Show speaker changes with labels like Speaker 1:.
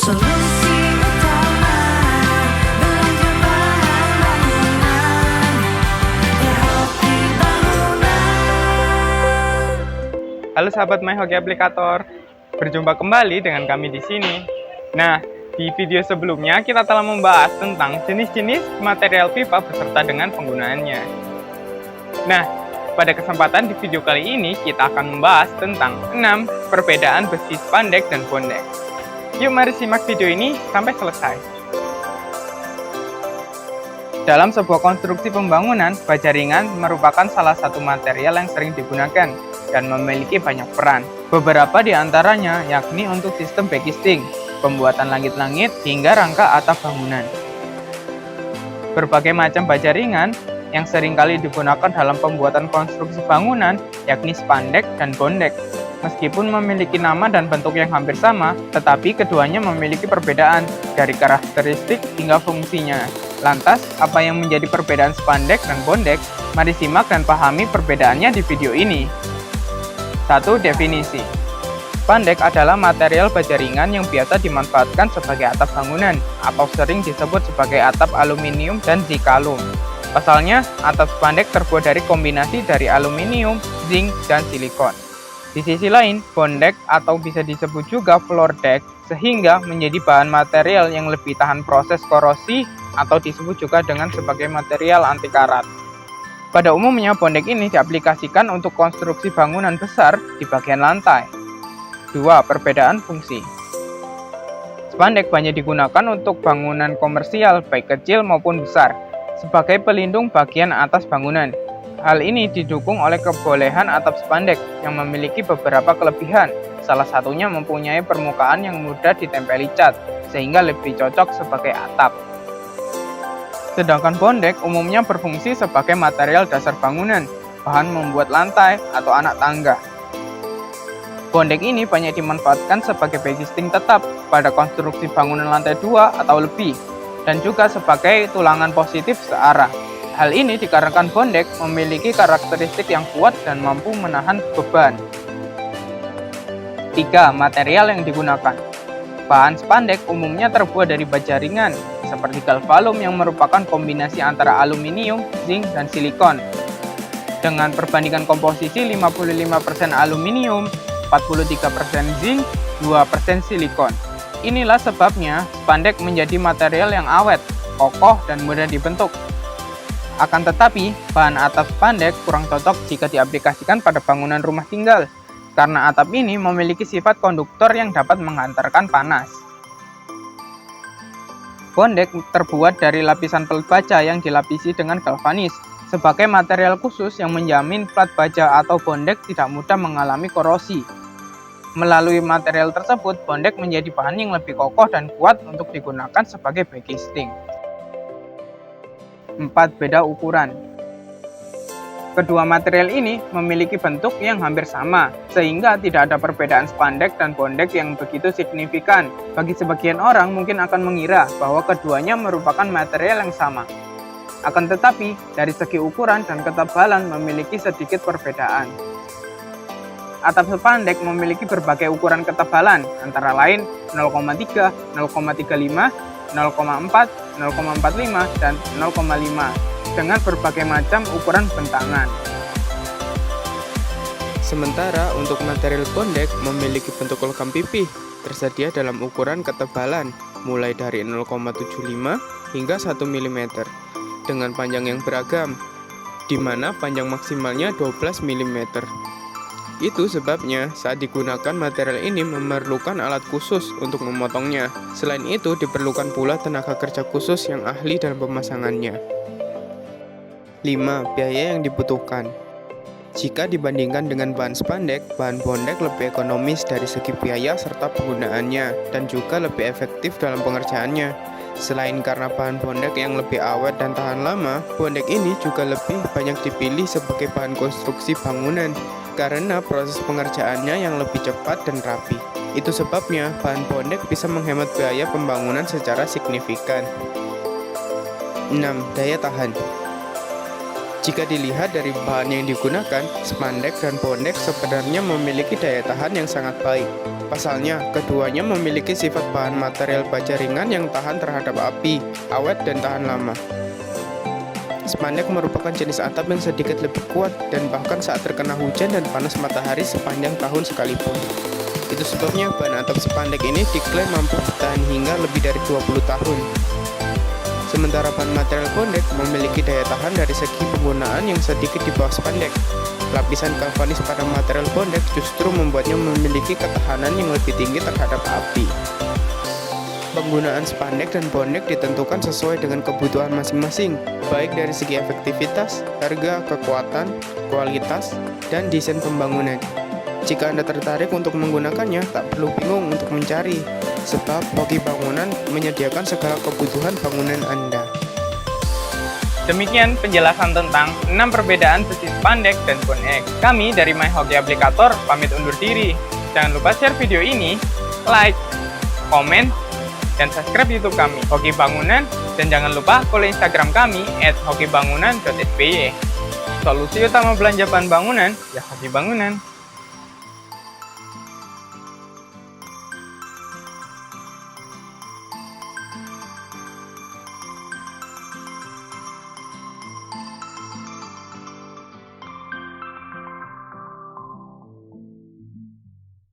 Speaker 1: Solusi utama belanja bahan bangunan, Hoki Bangunan.
Speaker 2: Halo sahabat My Hoki Aplikator, berjumpa kembali dengan kami di sini. Nah, di video sebelumnya kita telah membahas tentang jenis-jenis material pipa beserta dengan penggunaannya. Nah, pada kesempatan di video kali ini kita akan membahas tentang 6 perbedaan besi spandek dan bondek. Yuk mari simak video ini sampai selesai. Dalam sebuah konstruksi pembangunan, baja ringan merupakan salah satu material yang sering digunakan dan memiliki banyak peran. Beberapa di antaranya yakni untuk sistem backisting, pembuatan langit-langit, hingga rangka atap bangunan. Berbagai macam baja ringan yang seringkali digunakan dalam pembuatan konstruksi bangunan yakni spandek dan bondek. Meskipun memiliki nama dan bentuk yang hampir sama, tetapi keduanya memiliki perbedaan dari karakteristik hingga fungsinya. Lantas, apa yang menjadi perbedaan spandek dan bondek? Mari simak dan pahami perbedaannya di video ini. 1. Definisi. Spandek adalah material baja ringan yang biasa dimanfaatkan sebagai atap bangunan atau sering disebut sebagai atap aluminium dan zikalum. Pasalnya, atap spandek terbuat dari kombinasi dari aluminium, zinc, dan silikon. Di sisi lain, bondek atau bisa disebut juga floor deck sehingga menjadi bahan material yang lebih tahan proses korosi atau disebut juga dengan sebagai material anti karat. Pada umumnya, bondek ini diaplikasikan untuk konstruksi bangunan besar di bagian lantai. 2. Perbedaan fungsi. Spandek banyak digunakan untuk bangunan komersial baik kecil maupun besar sebagai pelindung bagian atas bangunan. Hal ini didukung oleh kebolehan atap spandek yang memiliki beberapa kelebihan. Salah satunya mempunyai permukaan yang mudah ditempeli cat sehingga lebih cocok sebagai atap. Sedangkan bondek umumnya berfungsi sebagai material dasar bangunan, bahan membuat lantai atau anak tangga. Bondek ini banyak dimanfaatkan sebagai backisting tetap pada konstruksi bangunan lantai 2 atau lebih, dan juga sebagai tulangan positif searah. Hal ini dikarenakan bondek memiliki karakteristik yang kuat dan mampu menahan beban. 3. Material yang digunakan. Bahan spandek umumnya terbuat dari baja ringan, seperti galvalum yang merupakan kombinasi antara aluminium, zinc, dan silikon. Dengan perbandingan komposisi 55% aluminium, 43% zinc, 2% silikon. Inilah sebabnya spandek menjadi material yang awet, kokoh, dan mudah dibentuk. Akan tetapi, bahan atap spandek kurang cocok jika diaplikasikan pada bangunan rumah tinggal, karena atap ini memiliki sifat konduktor yang dapat menghantarkan panas. Bondek terbuat dari lapisan pelat baja yang dilapisi dengan galvanis, sebagai material khusus yang menjamin plat baja atau bondek tidak mudah mengalami korosi. Melalui material tersebut, bondek menjadi bahan yang lebih kokoh dan kuat untuk digunakan sebagai backisting. 4. Beda ukuran. Kedua material ini memiliki bentuk yang hampir sama, sehingga tidak ada perbedaan spandek dan bondek yang begitu signifikan. Bagi sebagian orang mungkin akan mengira bahwa keduanya merupakan material yang sama. Akan tetapi, dari segi ukuran dan ketebalan memiliki sedikit perbedaan. Atap spandek memiliki berbagai ukuran ketebalan, antara lain 0,3, 0,35, 0,4, 0,45, dan 0,5, dengan berbagai macam ukuran bentangan.
Speaker 3: Sementara untuk material bondek memiliki bentuk logam pipih, tersedia dalam ukuran ketebalan, mulai dari 0,75 hingga 1 mm, dengan panjang yang beragam, di mana panjang maksimalnya 12 mm. Itu sebabnya saat digunakan material ini memerlukan alat khusus untuk memotongnya. Selain itu diperlukan pula tenaga kerja khusus yang ahli dalam pemasangannya. 5. Biaya yang dibutuhkan. Jika dibandingkan dengan bahan spandek, bahan bondek lebih ekonomis dari segi biaya serta penggunaannya, dan juga lebih efektif dalam pengerjaannya. Selain karena bahan bondek yang lebih awet dan tahan lama, bondek ini juga lebih banyak dipilih sebagai bahan konstruksi bangunan karena proses pengerjaannya yang lebih cepat dan rapi. Itu sebabnya bahan bondek bisa menghemat biaya pembangunan secara signifikan. 6. Daya tahan. Jika dilihat dari bahan yang digunakan, spandek dan bondek sebenarnya memiliki daya tahan yang sangat baik. Pasalnya, keduanya memiliki sifat bahan material baja ringan yang tahan terhadap api, awet, dan tahan lama. Spandek merupakan jenis atap yang sedikit lebih kuat dan bahkan saat terkena hujan dan panas matahari sepanjang tahun sekalipun. Itu sebabnya bahan atap spandek ini diklaim mampu bertahan hingga lebih dari 20 tahun. Sementara bahan material bondek memiliki daya tahan dari segi penggunaan yang sedikit di bawah spandek. Lapisan galvanis pada material bondek justru membuatnya memiliki ketahanan yang lebih tinggi terhadap api. Penggunaan spandek dan bondek ditentukan sesuai dengan kebutuhan masing-masing, baik dari segi efektivitas, harga, kekuatan, kualitas, dan desain pembangunan. Jika Anda tertarik untuk menggunakannya, tak perlu bingung untuk mencari, sebab Hoki Bangunan menyediakan segala kebutuhan bangunan Anda.
Speaker 2: Demikian penjelasan tentang 6 perbedaan besi spandek dan bondek. Kami dari My Hoki Aplikator pamit undur diri. Jangan lupa share video ini, like, komen, dan subscribe YouTube kami, Hoki Bangunan, dan jangan lupa follow Instagram kami @hokibangunan.sby. Solusi utama belanja bahan bangunan, ya Hoki Bangunan.